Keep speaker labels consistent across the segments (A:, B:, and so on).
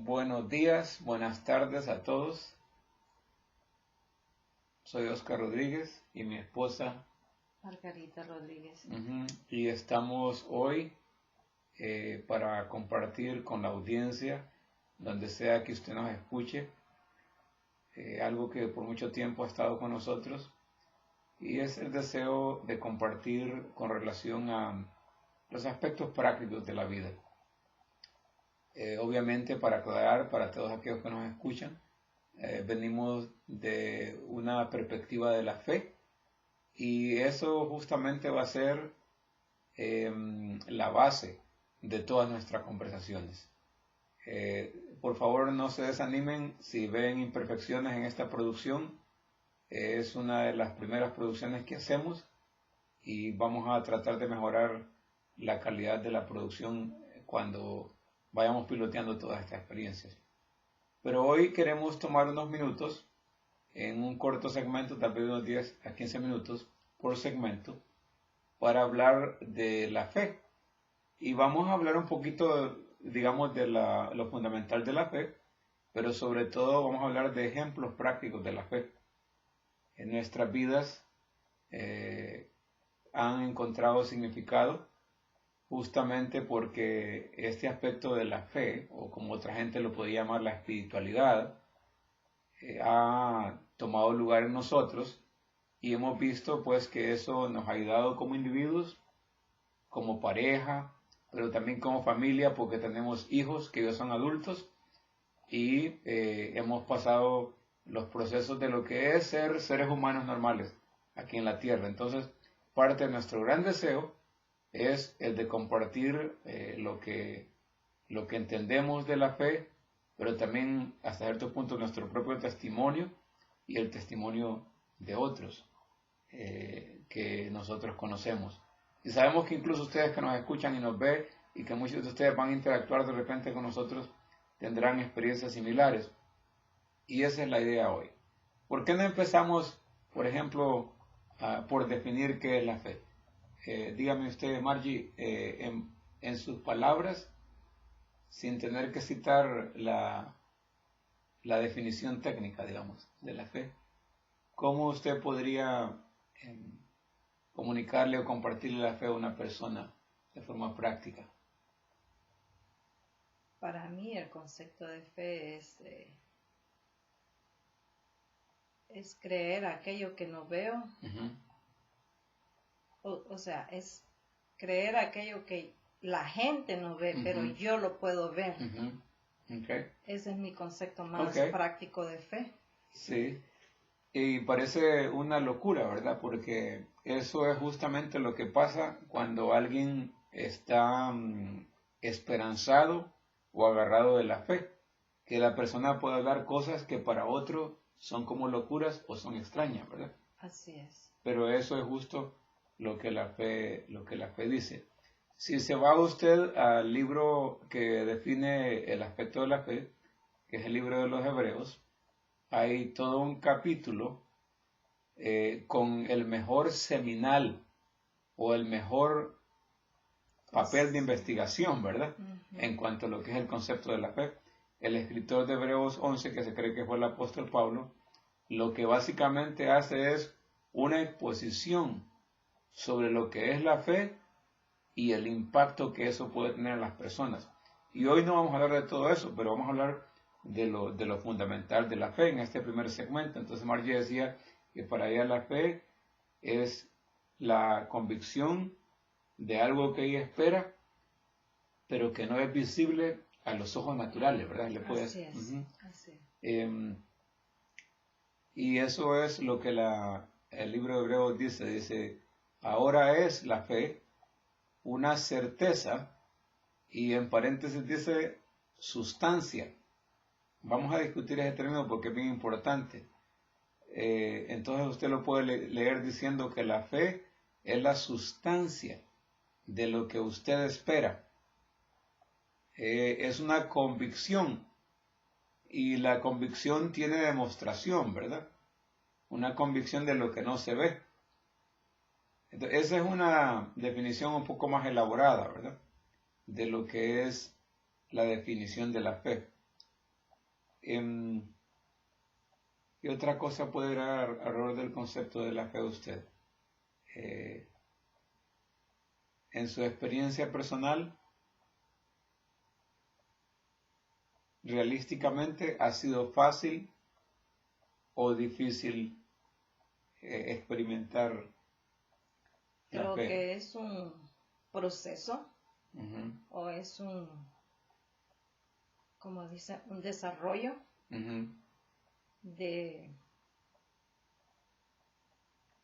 A: Buenos días, buenas tardes a todos. Soy Oscar Rodríguez y mi esposa
B: Margarita Rodríguez.
A: Y estamos hoy para compartir con la audiencia, donde sea que usted nos escuche, algo que por mucho tiempo ha estado con nosotros, y es el deseo de compartir con relación a los aspectos prácticos de la vida. Obviamente, para aclarar para todos aquellos que nos escuchan, venimos de una perspectiva de la fe, y eso justamente va a ser la base de todas nuestras conversaciones. Por favor, no se desanimen si ven imperfecciones en esta producción. Es una de las primeras producciones que hacemos y vamos a tratar de mejorar la calidad de la producción cuando vayamos piloteando todas estas experiencias. Pero hoy queremos tomar unos minutos en un corto segmento, tal vez unos 10 a 15 minutos por segmento, para hablar de la fe. Y vamos a hablar un poquito, digamos, de lo fundamental de la fe, pero sobre todo vamos a hablar de ejemplos prácticos de la fe. En nuestras vidas han encontrado significado justamente porque este aspecto de la fe, o como otra gente lo puede llamar la espiritualidad, ha tomado lugar en nosotros, y hemos visto pues que eso nos ha ayudado como individuos, como pareja, pero también como familia, porque tenemos hijos que ya son adultos y hemos pasado los procesos de lo que es ser seres humanos normales aquí en la tierra. Entonces, parte de nuestro gran deseo es el de compartir lo que entendemos de la fe, pero también hasta cierto punto nuestro propio testimonio y el testimonio de otros que nosotros conocemos. Y sabemos que incluso ustedes que nos escuchan y nos ven, y que muchos de ustedes van a interactuar de repente con nosotros, tendrán experiencias similares. Y esa es la idea hoy. ¿Por qué no empezamos, por ejemplo, por definir qué es la fe? Dígame usted, Margie, en sus palabras, sin tener que citar la definición técnica, digamos, de la fe, ¿cómo usted podría comunicarle o compartirle la fe a una persona de forma práctica?
B: Para mí el concepto de fe es creer aquello que no veo. O sea, es creer aquello que la gente no ve, pero yo lo puedo ver.
A: Okay.
B: Ese es mi concepto más práctico de fe.
A: Sí, y parece una locura, ¿verdad? Porque eso es justamente lo que pasa cuando alguien está esperanzado o agarrado de la fe, que la persona puede hablar cosas que para otro son como locuras o son extrañas, ¿verdad?
B: Así es.
A: Pero eso es justo lo que la fe dice. Si se va usted al libro que define el aspecto de la fe, que es el libro de los Hebreos, hay todo un capítulo con el mejor seminal o el mejor papel de investigación, ¿verdad? En cuanto a lo que es el concepto de la fe. El escritor de Hebreos 11, que se cree que fue el apóstol Pablo, lo que básicamente hace es una exposición sobre lo que es la fe y el impacto que eso puede tener en las personas. Y hoy no vamos a hablar de todo eso, pero vamos a hablar de lo fundamental de la fe en este primer segmento. Entonces Margie decía que para ella la fe es la convicción de algo que ella espera, pero que no es visible a los ojos naturales, ¿verdad?
B: Así es. Así
A: es. Y eso es lo que el libro de Hebreos dice, ahora es la fe una certeza, y en paréntesis dice sustancia. Vamos a discutir ese término porque es bien importante. Entonces usted lo puede leer diciendo que la fe es la sustancia de lo que usted espera. Es una convicción, y la convicción tiene demostración, ¿verdad? Una convicción de lo que no se ve. Entonces, esa es una definición un poco más elaborada, ¿verdad? De lo que es la definición de la fe. ¿Qué otra cosa puede ir alrededor del concepto de la fe de usted? En su experiencia personal, realísticamente, ¿ha sido fácil o difícil experimentar la
B: Creo
A: fe?
B: que es un proceso o es como dice, un desarrollo de,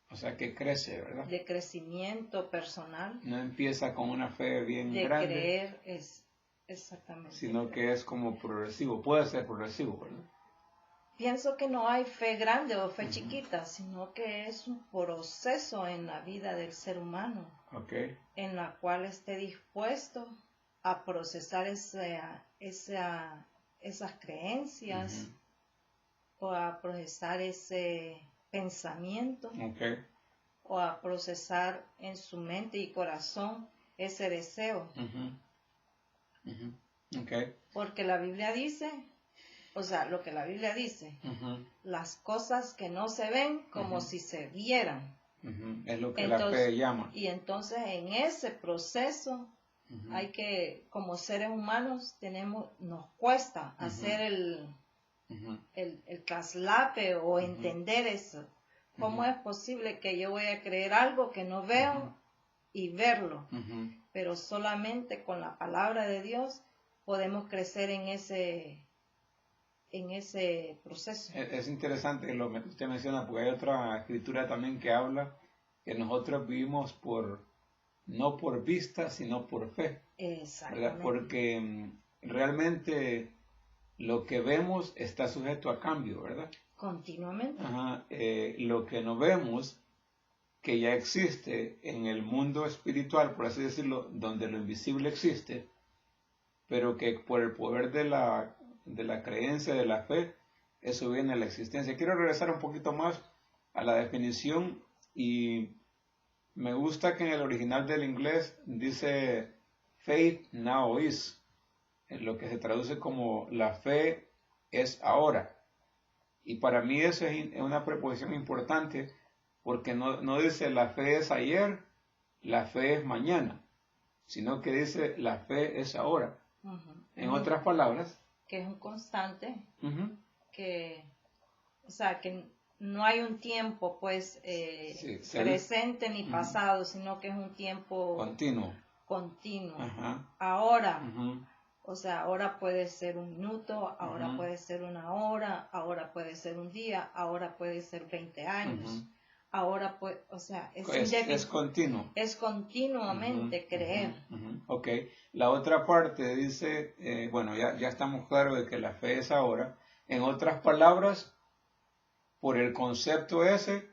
A: o sea, que crece, ¿verdad?
B: de crecimiento personal,
A: No empieza con una fe bien
B: de
A: grande,
B: creer, es exactamente.
A: sino que es como progresivo, puede ser progresivo, ¿verdad?
B: Pienso que no hay fe grande o fe chiquita, sino que es un proceso en la vida del ser humano, en la cual esté dispuesto a procesar esas creencias o a procesar ese pensamiento o a procesar en su mente y corazón ese deseo. Porque la Biblia dice, o sea, lo que la Biblia dice, las cosas que no se ven como si se vieran.
A: Es lo que
B: Entonces,
A: la fe llama.
B: Y entonces en ese proceso hay que, como seres humanos, nos cuesta hacer el traslape o entender eso. ¿Cómo es posible que yo voy a creer algo que no veo y verlo? Pero solamente con la palabra de Dios podemos crecer en ese proceso.
A: Es interesante lo que usted menciona, porque hay otra escritura también que habla que nosotros vivimos no por vista, sino por fe.
B: Exactamente.
A: ¿Verdad? Porque realmente lo que vemos está sujeto a cambio, ¿verdad?
B: Continuamente.
A: Lo que no vemos, que ya existe en el mundo espiritual, por así decirlo, donde lo invisible existe, pero que por el poder de la creencia, de la fe, eso viene a la existencia. Quiero regresar un poquito más a la definición y me gusta que en el original del inglés dice faith now is, en lo que se traduce como la fe es ahora. Y para mí eso es una preposición importante porque no dice la fe es ayer, la fe es mañana, sino que dice la fe es ahora. En otras palabras,
B: que es un constante, que, o sea, que no hay un tiempo, pues, presente ni pasado, sino que es un tiempo continuo. Ahora, o sea, ahora puede ser un minuto, ahora puede ser una hora, ahora puede ser un día, ahora puede ser 20 años. Ahora, pues, o sea, es
A: continuo.
B: Es continuamente creer.
A: Ok. La otra parte dice, bueno, ya estamos claros de que la fe es ahora. En otras palabras, por el concepto ese,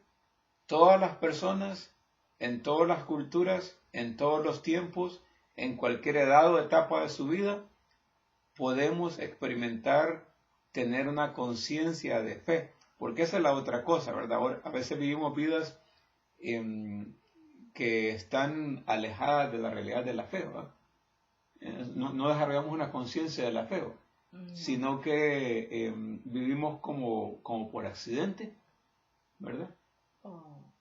A: todas las personas, en todas las culturas, en todos los tiempos, en cualquier edad o etapa de su vida, podemos experimentar, tener una conciencia de fe. Porque esa es la otra cosa, ¿verdad? Ahora, a veces vivimos vidas que están alejadas de la realidad de la fe, ¿verdad? No desarrollamos una conciencia de la fe, sino que vivimos como por accidente, ¿verdad?
B: O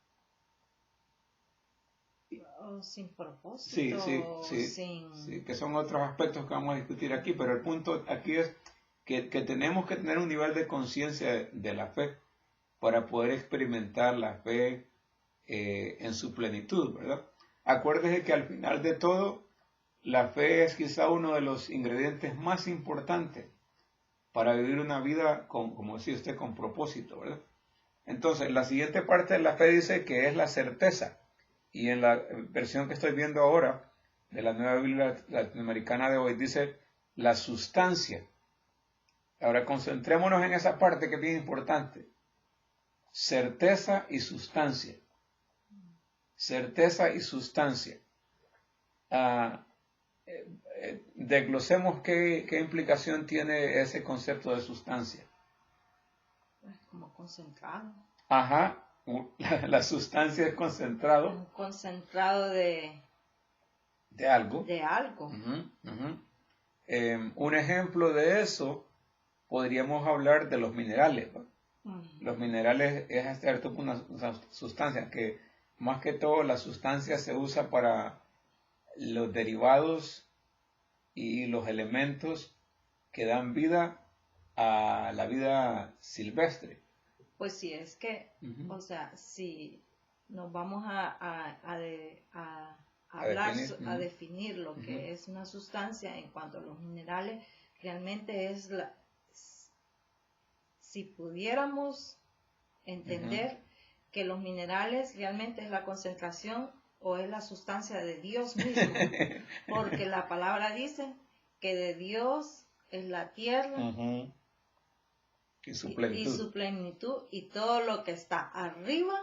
B: sin propósito.
A: Sí, que son otros aspectos que vamos a discutir aquí, pero el punto aquí es que tenemos que tener un nivel de conciencia de la fe para poder experimentar la fe en su plenitud, ¿verdad? Acuérdese que al final de todo, la fe es quizá uno de los ingredientes más importantes para vivir una vida, como decía usted, con propósito, ¿verdad? Entonces, la siguiente parte de la fe dice que es la certeza. Y en la versión que estoy viendo ahora, de la Nueva Biblia Latinoamericana de hoy, dice la sustancia. Ahora concentrémonos en esa parte que es bien importante. Certeza y sustancia. Certeza y sustancia. Desglosemos qué implicación tiene ese concepto de sustancia.
B: Como concentrado.
A: Ajá. La sustancia es concentrado.
B: Un concentrado de
A: algo.
B: De algo.
A: Un ejemplo de eso podríamos hablar de los minerales, ¿va? Los minerales es hasta cierto punto una sustancia que más que todo la sustancia se usa para los derivados y los elementos que dan vida a la vida silvestre.
B: Pues sí, es que, o sea, si nos vamos a hablar, a definir lo que es una sustancia en cuanto a los minerales, realmente es si pudiéramos entender que los minerales realmente es la concentración o es la sustancia de Dios mismo, porque la palabra dice que de Dios es la tierra
A: y su
B: plenitud y todo lo que está arriba,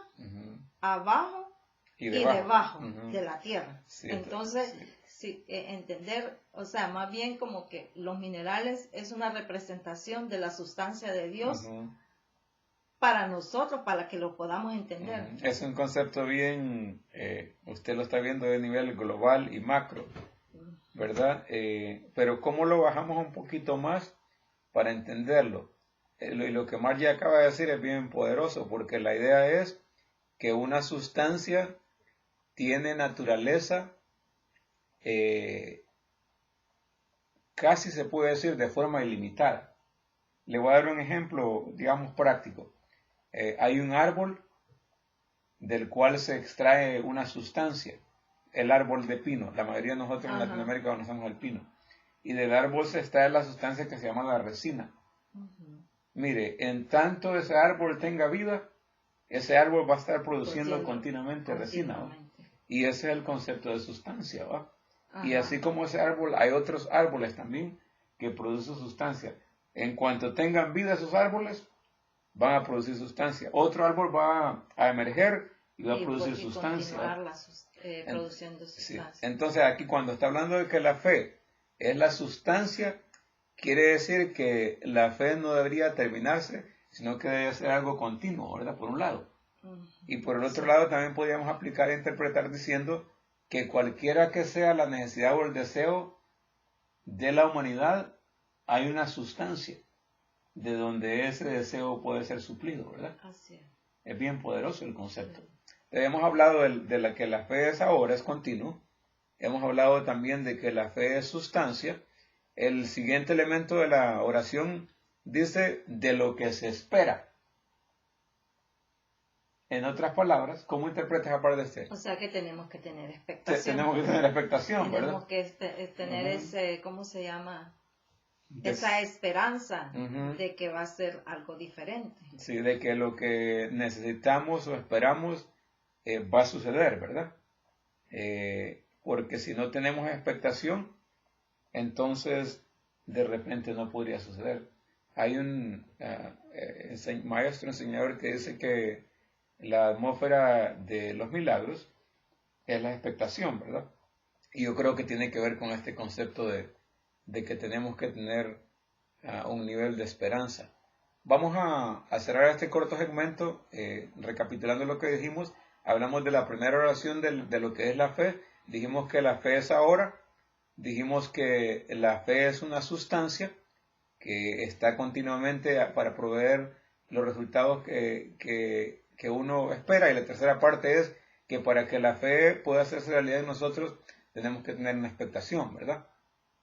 B: abajo y debajo de la tierra. Sí, entonces, sí, entender, o sea, más bien como que los minerales es una representación de la sustancia de Dios para nosotros, para que lo podamos entender.
A: Es un concepto bien, usted lo está viendo de nivel global y macro, ¿verdad? Pero ¿cómo lo bajamos un poquito más para entenderlo? Lo que Margie acaba de decir es bien poderoso, porque la idea es que una sustancia tiene naturaleza, casi se puede decir de forma ilimitada. Le voy a dar un ejemplo, digamos, práctico. Hay un árbol del cual se extrae una sustancia, el árbol de pino. La mayoría de nosotros en Latinoamérica conocemos el pino. Y del árbol se extrae la sustancia que se llama la resina. Mire, en tanto ese árbol tenga vida, ese árbol va a estar produciendo continuamente resina, ¿va? Y ese es el concepto de sustancia, ¿va? Y así como ese árbol, hay otros árboles también que producen sustancia. En cuanto tengan vida esos árboles, van a producir sustancia. Otro árbol va a emerger y va a producir sustancia.
B: Produciendo sustancia.
A: Sí. Entonces aquí cuando está hablando de que la fe es la sustancia, quiere decir que la fe no debería terminarse, sino que debe ser algo continuo, ¿verdad? Por un lado. Y por el otro lado también podríamos aplicar e interpretar diciendo que cualquiera que sea la necesidad o el deseo de la humanidad, hay una sustancia de donde ese deseo puede ser suplido, ¿verdad?
B: Así es.
A: Es bien poderoso el concepto. Hemos hablado de la que la fe es ahora, es continuo. Hemos hablado también de que la fe es sustancia. El siguiente elemento de la oración dice de lo que se espera. En otras palabras, ¿cómo interpretas esa parte de este?
B: O sea que tenemos que tener expectación.
A: Tenemos que tener expectación, ¿verdad?
B: Tenemos que tener ese, ¿cómo se llama? Esa esperanza de que va a ser algo diferente.
A: Sí, de que lo que necesitamos o esperamos va a suceder, ¿verdad? Porque si no tenemos expectación, entonces de repente no podría suceder. Hay un maestro enseñador que dice que la atmósfera de los milagros es la expectación, ¿verdad? Y yo creo que tiene que ver con este concepto de que tenemos que tener un nivel de esperanza. Vamos a cerrar este corto segmento recapitulando lo que dijimos. Hablamos de la primera oración de lo que es la fe. Dijimos que la fe es ahora. Dijimos que la fe es una sustancia que está continuamente para proveer los resultados que uno espera. Y la tercera parte es que para que la fe pueda hacerse realidad en nosotros, tenemos que tener una expectación, ¿verdad?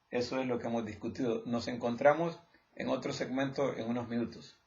A: Eso es lo que hemos discutido. Nos encontramos en otro segmento en unos minutos.